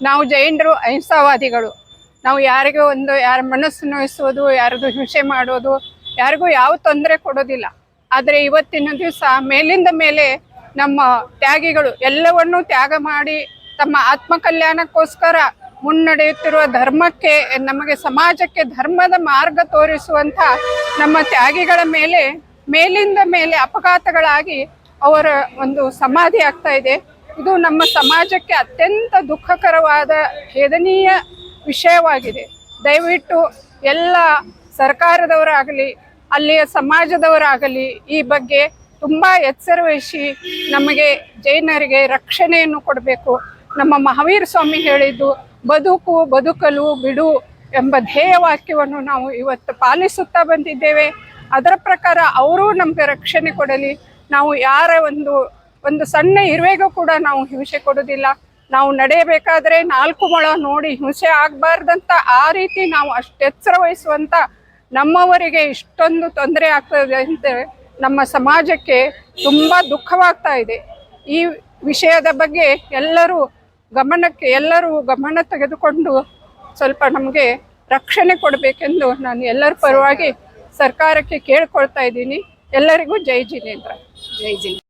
ನಾವು ಜೈನರು ಅಹಿಂಸಾವಾದಿಗಳು. ನಾವು ಯಾರಿಗೂ ಯಾರ ಮನಸ್ಸು ನೋಯಿಸೋದು, ಯಾರಿಗೂ ಹಿಂಸೆ ಮಾಡೋದು, ಯಾರಿಗೂ ಯಾವ ತೊಂದರೆ ಕೊಡೋದಿಲ್ಲ. ಆದರೆ ಇವತ್ತಿನ ದಿವಸ ಮೇಲಿಂದ ಮೇಲೆ ನಮ್ಮ ತ್ಯಾಗಿಗಳು ಎಲ್ಲವನ್ನೂ ತ್ಯಾಗ ಮಾಡಿ ತಮ್ಮ ಆತ್ಮಕಲ್ಯಾಣಕ್ಕೋಸ್ಕರ ಮುನ್ನಡೆಯುತ್ತಿರುವ ಧರ್ಮಕ್ಕೆ, ನಮಗೆ ಸಮಾಜಕ್ಕೆ ಧರ್ಮದ ಮಾರ್ಗ ತೋರಿಸುವಂಥ ನಮ್ಮ ತ್ಯಾಗಿಗಳ ಮೇಲೆ ಮೇಲಿಂದ ಮೇಲೆ ಅಪಘಾತಗಳಾಗಿ ಅವರ ಒಂದು ಸಮಾಧಿ ಆಗ್ತಾ ಇದೆ. ಇದು ನಮ್ಮ ಸಮಾಜಕ್ಕೆ ಅತ್ಯಂತ ದುಃಖಕರವಾದ ಖೇದನೀಯ ವಿಷಯವಾಗಿದೆ. ದಯವಿಟ್ಟು ಎಲ್ಲ ಸರ್ಕಾರದವರಾಗಲಿ ಅಲ್ಲಿಯ ಸಮಾಜದವರಾಗಲಿ ಈ ಬಗ್ಗೆ ತುಂಬ ಎಚ್ಚರ ವಹಿಸಿ ನಮಗೆ ಜೈನರಿಗೆ ರಕ್ಷಣೆಯನ್ನು ಕೊಡಬೇಕು. ನಮ್ಮ ಮಹಾವೀರ ಸ್ವಾಮಿ ಹೇಳಿದ್ದು ಬದುಕಲು ಬಿಡು ಎಂಬ ಧ್ಯೇಯ ವಾಕ್ಯವನ್ನು ನಾವು ಇವತ್ತು ಪಾಲಿಸುತ್ತಾ ಬಂದಿದ್ದೇವೆ. ಅದರ ಪ್ರಕಾರ ಅವರು ನಮಗೆ ರಕ್ಷಣೆ ಕೊಡಲಿ. ನಾವು ಯಾರ ಒಂದು ಸಣ್ಣ ಇರುವೆಗೂ ಕೂಡ ನಾವು ಹಿಂಸೆ ಕೊಡೋದಿಲ್ಲ. ನಾವು ನಡೆಯಬೇಕಾದ್ರೆ 4 ಮೊಳ ನೋಡಿ ಹಿಂಸೆ ಆಗಬಾರ್ದಂತ ಆ ರೀತಿ ನಾವು ಅಷ್ಟು ಎಚ್ಚರ ವಹಿಸುವಂಥ ನಮ್ಮವರಿಗೆ ಇಷ್ಟೊಂದು ತೊಂದರೆ ಆಗ್ತದೆ ಅಂತ ನಮ್ಮ ಸಮಾಜಕ್ಕೆ ತುಂಬ ದುಃಖವಾಗ್ತಾ ಇದೆ. ಈ ವಿಷಯದ ಬಗ್ಗೆ ಎಲ್ಲರೂ ಗಮನ ತೆಗೆದುಕೊಂಡು ಸ್ವಲ್ಪ ನಮಗೆ ರಕ್ಷಣೆ ಕೊಡಬೇಕೆಂದು ನಾನು ಎಲ್ಲರ ಪರವಾಗಿ ಸರ್ಕಾರಕ್ಕೆ ಕೇಳ್ಕೊಳ್ತಾ ಇದ್ದೀನಿ. ಎಲ್ಲರಿಗೂ ಜೈ ಜಿನೇಂದ್ರ. ಜೈ ಜಿನೇಂದ್ರ.